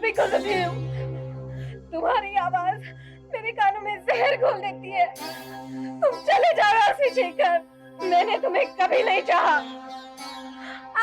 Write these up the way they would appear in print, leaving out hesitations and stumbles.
because of you. तुम्हारी आवाज मेरे कानों में जहर घोल देती है। तुम चले जाओ यहाँ से शेखर। मैंने तुम्हें कभी नहीं चाहा।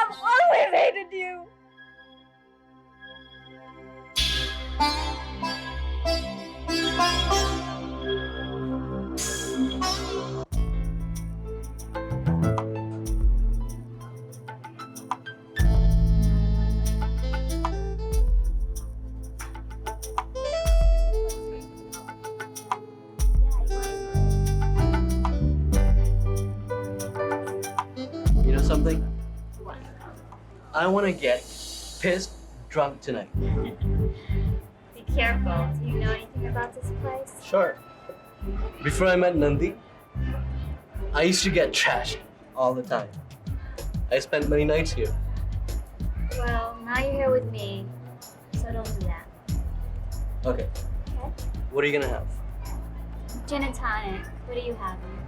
I've always hated you. You know something? I want to get pissed drunk tonight. Be careful. Do you know anything about this place? Sure. Before I met Nandi, I used to get trashed all the time. I spent many nights here. Well, now you're here with me, so don't do that. Okay. Okay? What are you gonna have? Gin and tonic. What are you having?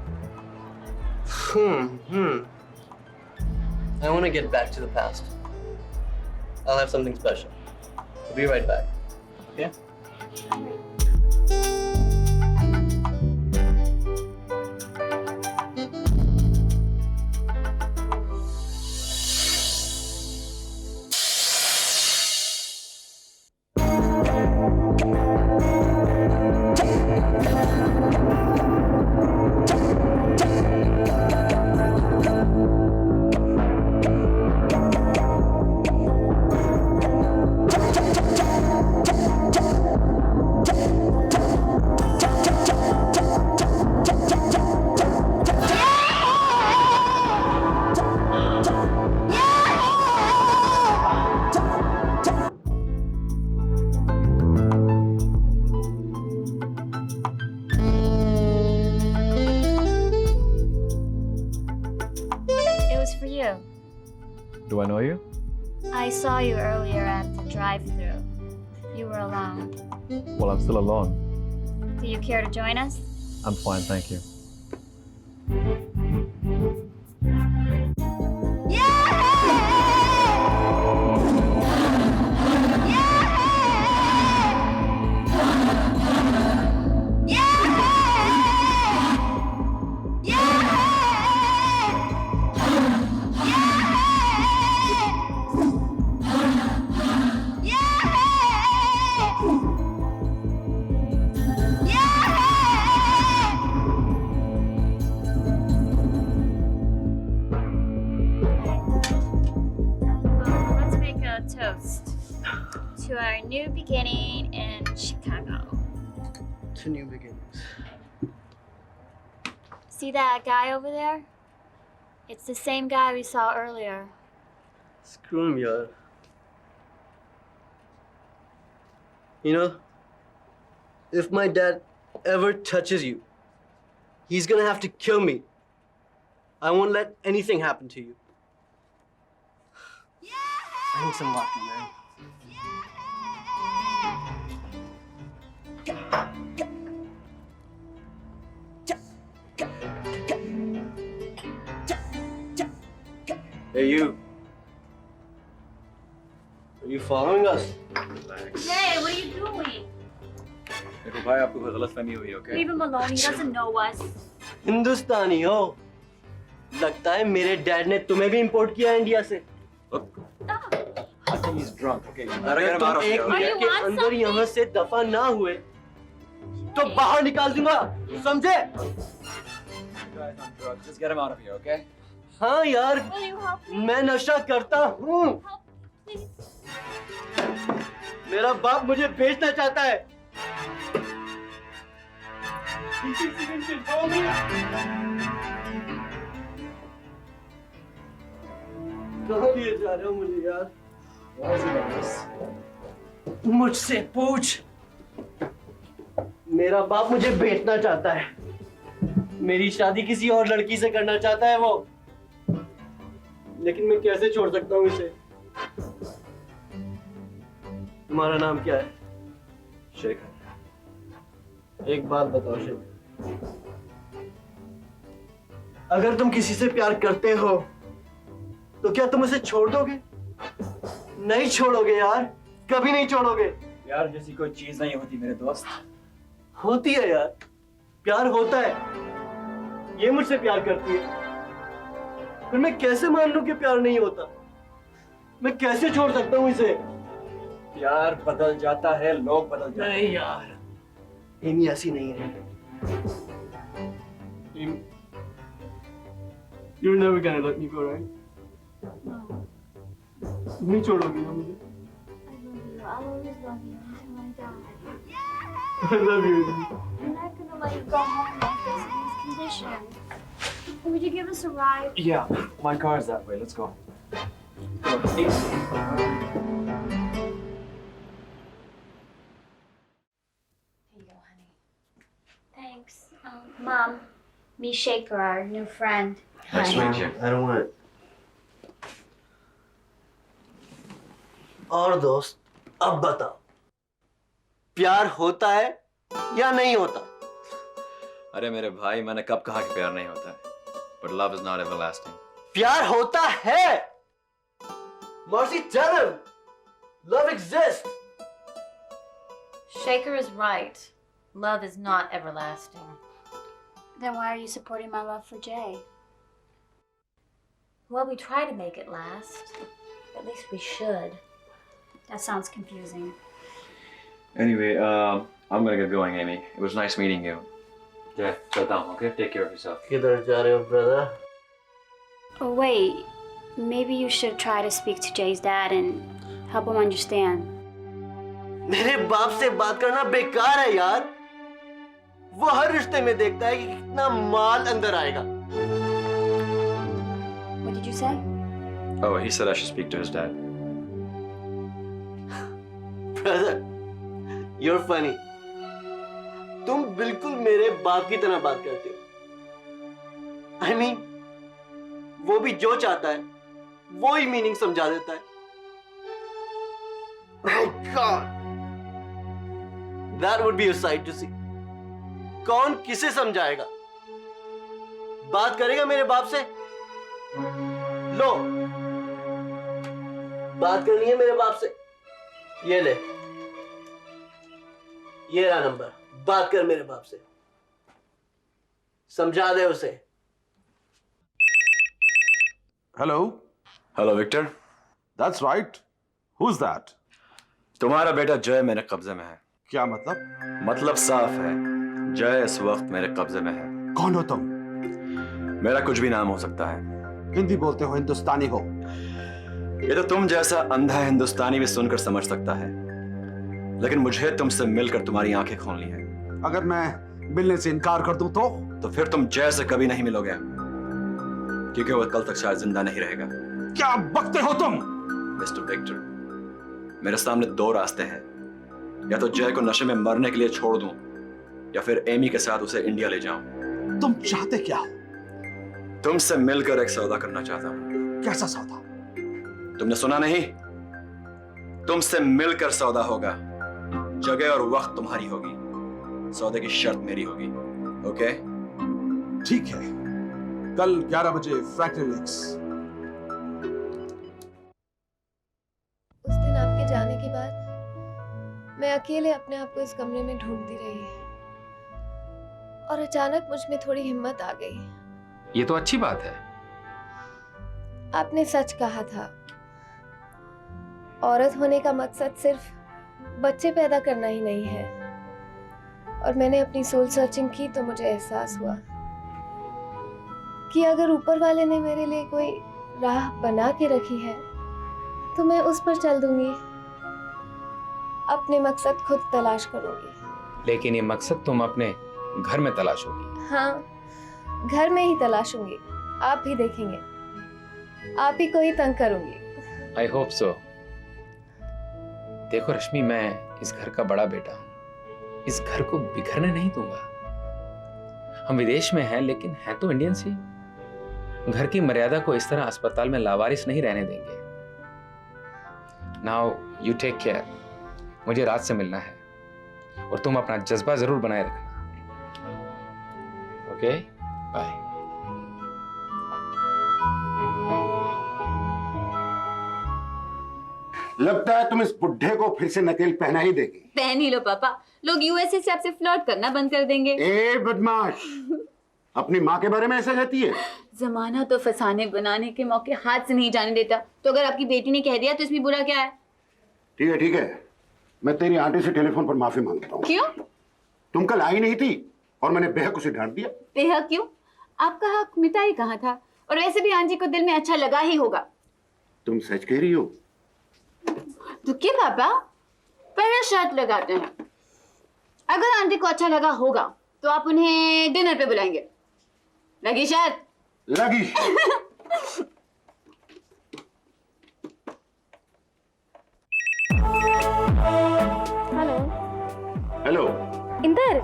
I want to get back to the past. I'll have something special. I'll be right back. Okay? It was for you. Do I know you? I saw you earlier at the drive-thru. You were alone. Well, I'm still alone. Do you care to join us? I'm fine, thank you. Let's make a toast to our new beginning in Chicago. To new beginnings. See that guy over there? It's the same guy we saw earlier. Screw him, yaar. You know, if my dad ever touches you, he's gonna have to kill me. I won't let anything happen to you. I need some vodka, man. Hey, you. Are you following us? Relax. Hey, what are you doing? देखो भाई आपको कोई गलतफहमी हुई है, okay? Leave him alone. He doesn't know us. हिंदुस्तानी हो? लगता है मेरे डैड ने तुम्हें भी इंपोर्ट किया है इंडिया से। Look, Stop. I think he's drunk, okay? You gotta get अगर him out तुम of एक here. Are मिनट you के on अंदर something? यहाँ से दफा ना हुए, तो बाहर निकाल दूंगा, समझे? You guys on drugs. Just get him out of here, okay? हाँ यार, Will you help me? मैं नशा करता हूँ। Help, please. मेरा बाप मुझे बेचना चाहता है। कहाँ लिए जा रहे हो मुझे यार? मुझसे पूछ। मेरा बाप मुझे बेचना चाहता है। मेरी शादी किसी और लड़की से करना चाहता है वो। लेकिन मैं कैसे छोड़ सकता हूँ इसे? तुम्हारा नाम क्या है? शेखर। एक बात बताओ शेखर, अगर तुम किसी से प्यार करते हो तो क्या तुम उसे छोड़ दोगे? नहीं छोड़ोगे यार, कभी नहीं छोड़ोगे। यार जैसी कोई चीज नहीं होती मेरे दोस्त। होती है यार, प्यार होता है। ये मुझसे प्यार करती है, पर मैं कैसे मान लूं कि प्यार नहीं होता? मैं कैसे छोड़ सकता हूं इसे? प्यार बदल जाता है, लोग बदल जाते हैं। नहीं यार, एमी ऐसी नहीं है। You're never gonna let me go, right? नहीं छोड़ोगी ना मुझे? I'll always love you until I die. I love you. I'm not gonna let you go home like this in these conditions. Would you give us a ride? Yeah, my car is that way. Let's go. Here you go, honey. Thanks. Mom, meet Shaker, our new friend. Nice to meet you. I don't want it. और दोस्त, अब बताओ, प्यार होता है या नहीं होता? अरे मेरे भाई, मैंने कब कहा कि प्यार नहीं होता है? But love is not everlasting. प्यार होता है। Marcy, tell him. Love exists. Shaker is right. Love is not everlasting. Then why are you supporting my love for Jay? Well, we try to make it last. At least we should. That sounds confusing. Anyway, I'm gonna get going, Amy. It was nice meeting you. Yeah, चलता हूँ, okay? Take care of yourself. किधर जा रहे हो, brother? Oh, wait. Maybe you should try to speak to Jay's dad and help him understand. मेरे बाप से बात करना बेकार है यार। वो हर रिश्ते में देखता है कि कितना माल अंदर आएगा। What did you say? Oh, he said I should speak to his dad. Brother, you're funny. तुम बिल्कुल मेरे बाप की तरह बात करते हो। I mean, वो भी जो चाहता है वो ही मीनिंग समझा देता है। My God, that would be a sight to see. कौन किसे समझाएगा? बात करेगा मेरे बाप से? लो, बात करनी है मेरे बाप से? ये ले, ये रहा नंबर। बात कर मेरे बाप से, समझा दे उसे। Hello, Hello, Victor. that's right. Who's that? तुम्हारा बेटा जय मेरे कब्जे में है। क्या मतलब? मतलब साफ है, जय इस वक्त मेरे कब्जे में है। कौन हो तुम? मेरा कुछ भी नाम हो सकता है। हिंदी बोलते हो, हिंदुस्तानी हो? ये तो तुम जैसा अंधा हिंदुस्तानी भी सुनकर समझ सकता है, लेकिन मुझे तुमसे मिलकर तुम्हारी आंखें खोलनी है। अगर मैं मिलने से इनकार कर दूं तो फिर तुम जय से कभी नहीं मिलोगे, क्योंकि वो कल तक शायद जिंदा नहीं रहेगा। क्या बकते हो तुम? मिस्टर विक्टर, मेरे सामने दो रास्ते हैं। या तो जय को नशे में मरने के लिए छोड़ दूं, या फिर एमी के साथ उसे इंडिया ले जाऊं। तुम चाहते क्या हो? तुमसे मिलकर एक सौदा करना चाहता हूं। कैसा सौदा? तुमने सुना नहीं? तुमसे मिलकर सौदा होगा। जगह और वक्त तुम्हारी होगी, सौदे की शर्त मेरी होगी। ओके? ठीक है, कल 11 बजे फ्रैंकलिन लेक्स। उस दिन आपके जाने के बाद मैं अकेले अपने आप को इस कमरे में ढूंढती रही और अचानक मुझ में थोड़ी हिम्मत आ गई। ये तो अच्छी बात है। आपने सच कहा था, औरत होने का मकसद सिर्फ बच्चे पैदा करना ही नहीं है। और मैंने अपनी सोल सर्चिंग की तो मुझे एहसास हुआ कि अगर ऊपर वाले ने मेरे लिए कोई राह बना के रखी है तो मैं उस पर चल दूंगी, अपने मकसद खुद तलाश करूंगी। लेकिन ये मकसद तुम अपने घर में तलाशोगी। हाँ, घर में ही तलाशूंगी। आप भी देखेंगे, आप ही को ही तंग करूंगी। I hope so. देखो रश्मि, मैं इस घर का बड़ा बेटा हूं। इस घर को बिखरने नहीं दूंगा। हम विदेश में हैं, लेकिन हैं तो इंडियंस ही। घर की मर्यादा को इस तरह अस्पताल में लावारिस नहीं रहने देंगे। Now you take care. मुझे रात से मिलना है और तुम अपना जज्बा जरूर बनाए रखना। Okay, bye. लगता है तुम इस बुढ़े को फिर से नकेल पहना ही देगी। पहन ही लो पापा, लोग यूएसए से आपसे फ्लर्ट करना बंद कर देंगे। ए बदमाश, अपनी माँ के बारे में ऐसा कहती है? जमाना तो फसाने बनाने के मौके हाथ से नहीं जाने देता, तो अगर आपकी बेटी ने कह दिया तो इसमें बुरा क्या है? ठीक है, मैं तेरी आंटी से टेलीफोन पर माफी मांगता हूँ। क्यों? तुम कल आई नहीं थी और मैंने बेहक उसे डांट दिया। बेहक क्यों? आपका हक मिटा ही कहाँ था, और वैसे भी आंटी को दिल में अच्छा लगा ही होगा। तुम सच कह रही हो? तो क्या पापा, पहले शर्त लगाते हैं, अगर आंटी को अच्छा लगा होगा तो आप उन्हें डिनर पे बुलाएंगे। लगी शर्त? लगी। हेलो। हेलो। इंदर,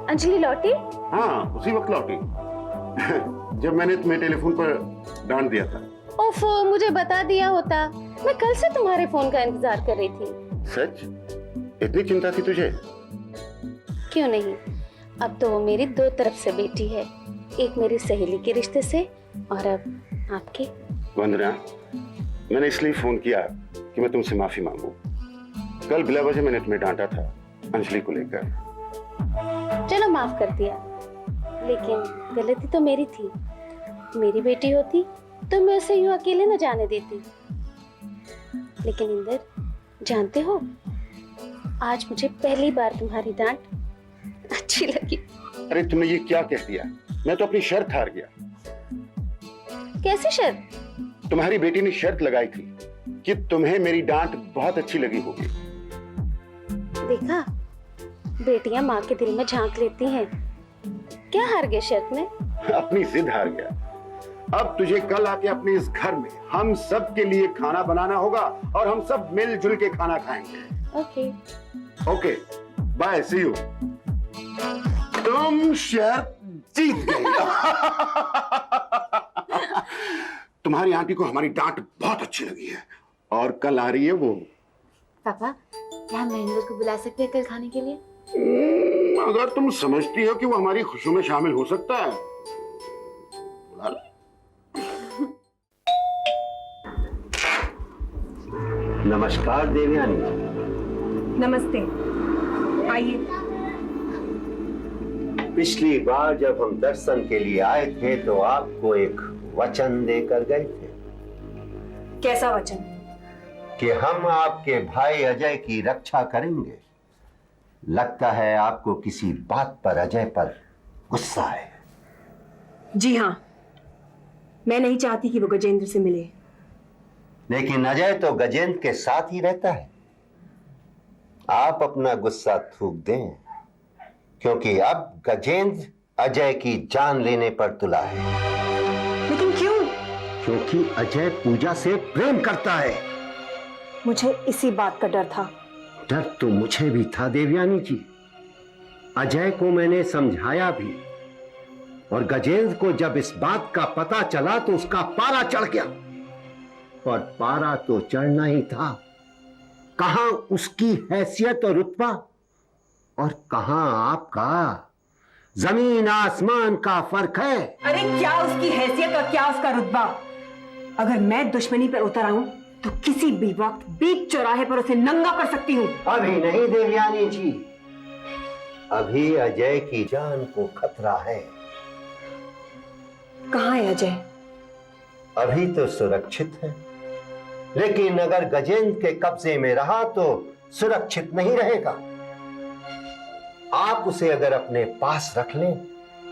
अंजलि लौटी? हाँ, उसी वक्त लौटी जब मैंने तुम्हें टेलीफोन पर डांट दिया था। ओफो, मुझे बता दिया होता, मैं कल से तुम्हारे फोन का इंतजार कर रही थी। सच? इतनी चिंता थी तुझे? क्यों नहीं, अब तो वो मेरी दो तरफ से बेटी है, एक मेरी सहेली के रिश्ते से और अब आपके। वंदना, मैंने इसलिए फोन किया कि मैं तुमसे माफी मांगू। कल बिला वजह मैंने तुम्हें डांटा था अंजलि को लेकर। चलो माफ कर दिया, लेकिन गलती तो मेरी थी। मेरी बेटी होती तो मैं उसे यूं अकेले न जाने देती। लेकिन इंदर, जानते हो, आज मुझे पहली बार तुम्हारी डांट अच्छी लगी। अरे तुमने ये क्या कह दिया? मैं तो अपनी शर्त हार गया। कैसी शर्त? तुम्हारी बेटी ने शर्त लगाई थी कि तुम्हें मेरी डांट बहुत अच्छी लगी होगी। देखा, बेटियां माँ के दिल में झांक लेती हैं। क्या हार गए शर्त में? अपनी जिद हार गया। अब तुझे कल आके अपने इस घर में हम सब के लिए खाना बनाना होगा और हम सब मिलजुल के खाना खाएंगे। Okay. Okay, bye, see you. तुम शर्त जीत गई। तुम्हारी आंटी को हमारी डांट बहुत अच्छी लगी है और कल आ रही है वो। पापा, क्या हम महेंद्र को बुला सकते हैं कल खाने के लिए? अगर तुम समझती हो कि वो हमारी खुशियों में शामिल हो सकता है, बुला लो। नमस्कार देवयानी। नमस्ते, आइए। पिछली बार जब हम दर्शन के लिए आए थे तो आपको एक वचन देकर गए थे। कैसा वचन? कि हम आपके भाई अजय की रक्षा करेंगे। लगता है आपको किसी बात पर अजय पर गुस्सा है। जी हाँ, मैं नहीं चाहती कि वो गजेंद्र से मिले। लेकिन अजय तो गजेंद्र के साथ ही रहता है। आप अपना गुस्सा थूक दें, क्योंकि अब गजेंद्र अजय की जान लेने पर तुला है। लेकिन क्यों? क्योंकि अजय पूजा से प्रेम करता है। मुझे इसी बात का डर था। डर तो मुझे भी था देवयानी जी। अजय को मैंने समझाया भी, और गजेंद्र को जब इस बात का पता चला तो उसका पारा चढ़ गया। और पारा तो चढ़ना ही था। कहां उसकी हैसियत और रुतबा और कहां आपका। जमीन आसमान का फर्क है। अरे क्या उसकी हैसियत और क्या उसका रुतबा। अगर मैं दुश्मनी पर उतर आऊं तो किसी भी वक्त बीच चौराहे पर उसे नंगा कर सकती हूँ। अभी नहीं देवयानी जी, अभी अजय की जान को खतरा है। कहाँ है अजय? अभी तो सुरक्षित है, लेकिन अगर गजेंद्र के कब्जे में रहा तो सुरक्षित नहीं रहेगा। आप उसे अगर अपने पास रख लें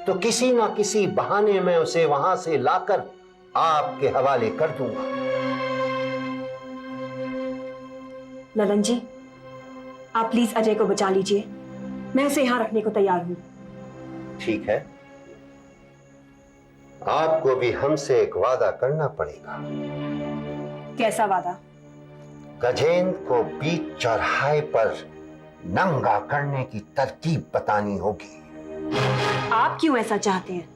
तो किसी ना किसी बहाने में उसे वहां से लाकर आपके हवाले कर दूंगा। ललन जी, आप प्लीज अजय को बचा लीजिए। मैं उसे यहां रखने को तैयार हूं। ठीक है, आपको भी हमसे एक वादा करना पड़ेगा। कैसा वादा? गजेंद्र को बीच चौराहे पर नंगा करने की तरकीब बतानी होगी। आप क्यों ऐसा चाहते हैं?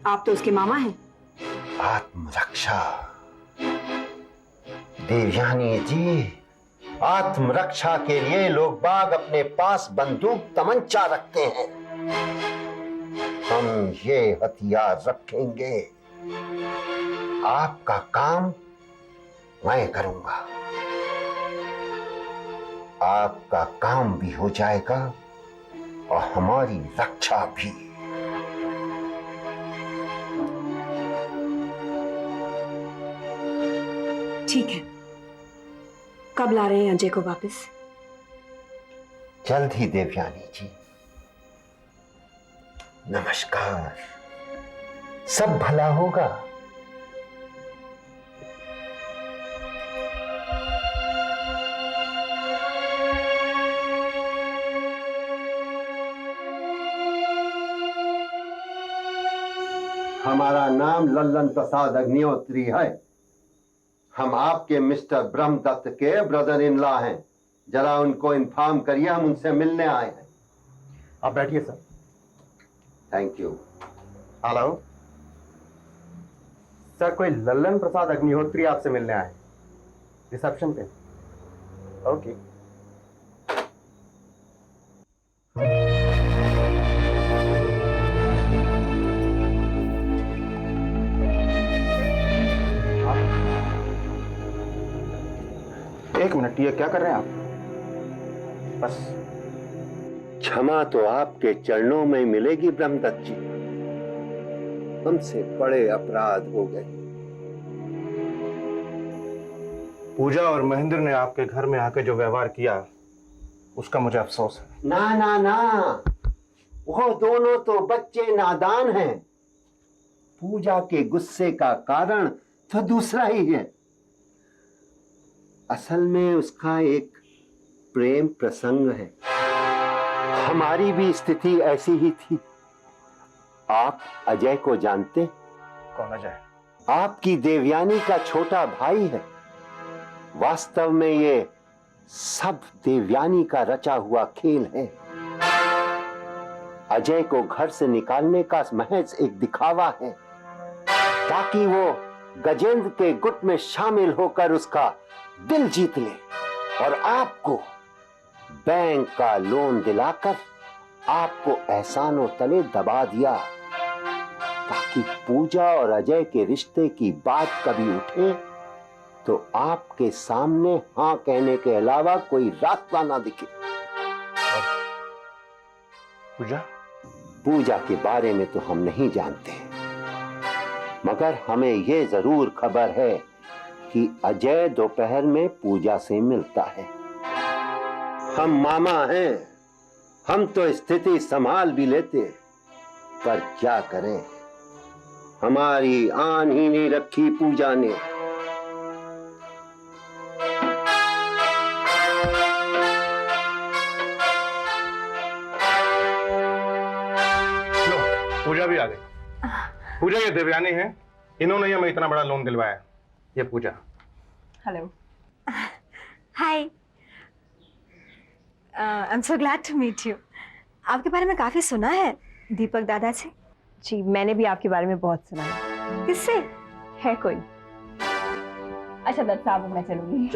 आप तो उसके मामा हैं। आत्मरक्षा देवयानी जी, आत्मरक्षा के लिए लोग बाग अपने पास बंदूक तमंचा रखते हैं। हम ये हथियार रखेंगे। आपका काम मैं करूंगा। आपका काम भी हो जाएगा और हमारी रक्षा भी। ठीक है, कब ला रहे हैं अजय को वापस? जल्द ही देवयानी जी। नमस्कार, सब भला होगा। हमारा नाम लल्लन प्रसाद अग्निहोत्री है। हम आपके मिस्टर ब्रह्मदत्त के ब्रदर इन लॉ हैं। जरा उनको इन्फॉर्म करिए, हम उनसे मिलने आए हैं। आप बैठिए sir. Thank you. Hello sir, कोई लल्लन प्रसाद अग्निहोत्री आपसे मिलने आए, रिसेप्शन पे। ओके। एक मिनट, ये क्या कर रहे हैं आप? बस क्षमा तो आपके चरणों में मिलेगी ब्रह्मदत्त जी। हमसे बड़े अपराध हो गए। पूजा और महेंद्र ने आपके घर में आके जो व्यवहार किया, उसका मुझे अफसोस है। ना ना ना, वो दोनों तो बच्चे नादान हैं। पूजा के गुस्से का कारण तो दूसरा ही है। असल में उसका एक प्रेम प्रसंग है। हमारी भी स्थिति ऐसी ही थी। आप अजय को जानते? कौन अजय? आपकी देवयानी का छोटा भाई है। वास्तव में ये सब देवयानी का रचा हुआ खेल है। अजय को घर से निकालने का महज एक दिखावा है, ताकि वो गजेंद्र के गुट में शामिल होकर उसका दिल जीत ले और आपको बैंक का लोन दिलाकर आपको एहसानों तले दबा दिया, ताकि पूजा और अजय के रिश्ते की बात कभी उठे तो आपके सामने हाँ कहने के अलावा कोई रास्ता ना दिखे। पूजा के बारे में तो हम नहीं जानते, मगर हमें यह जरूर खबर है कि अजय दोपहर में पूजा से मिलता है। हम मामा हैं, हम तो स्थिति संभाल भी लेते, पर क्या करें, हमारी आन ही नहीं रखी पूजा ने। पूजा भी आ गई। पूजा, ये देवयानी है, इन्होंने ही हमें इतना बड़ा लोन दिलवाया। ये Pooja. Hello, hi, I am so glad to meet you. आपके बारे में काफ़ी सुना है दीपक दादा से। जी, मैंने भी आपके बारे में बहुत सुना है। किससे? है कोई? अच्छा दत्त साहब, मैं चलूंगी।